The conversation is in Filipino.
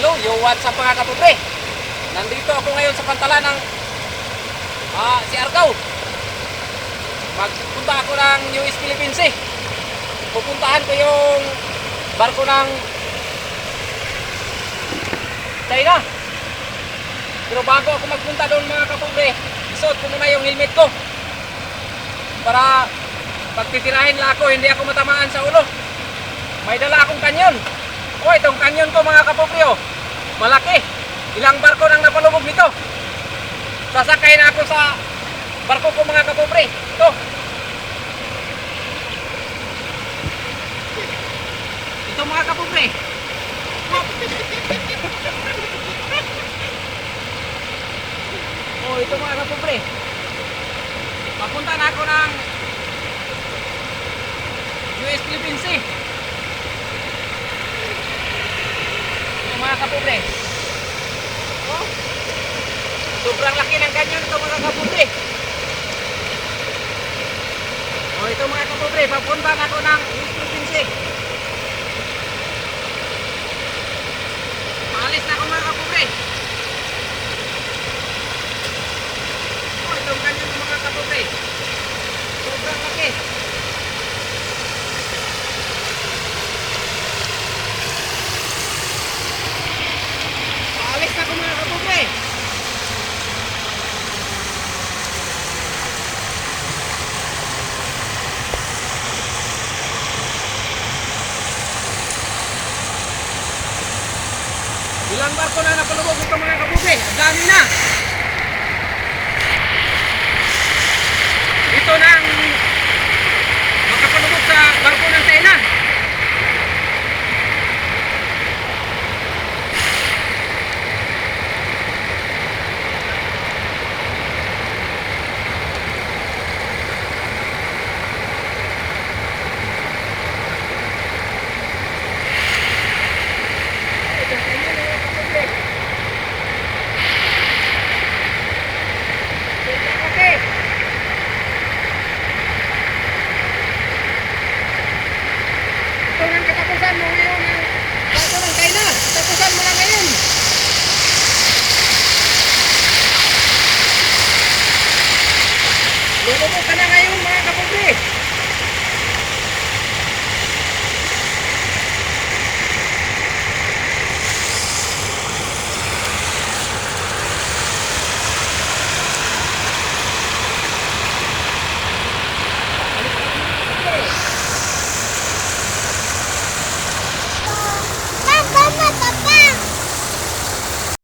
Hello, yo, what's up mga kapobre? Nandito ako ngayon sa pantalan ng si Argao. Magpunta ako ng US Philippines Sea. Pupuntahan ko yung barko ng China. Pero bago ako magpunta doon mga kapobre, isuot ko muna yung helmet ko para pagtitirahin lang ako, hindi ako matamaan sa ulo. May dala akong kanyon. O, itong kanyon ko mga kapobre, oh, malaki. Ilang barko nang napalubog nito. Sasakay na ako sa barko ko mga kapobre. Ito. Ito mga kapobre. Oh, ito mga kapobre. Papunta na ako ng US Philippines Sea. Ito mga kapobre. Oh, sobrang laki ng kanyon ito mga kapobre. Oh, ito mga kapobre, papunta na ako ng US Philippines Sea. Maalis na ako mga kapobre. Oh, itong kanyon ng mga kapobre. Sobrang laki. Maalis na ako mga kapobre. Ilang barko na napalubog ito mga kapobre? Ang dami na. Ito na ang makapalubog sa barko ng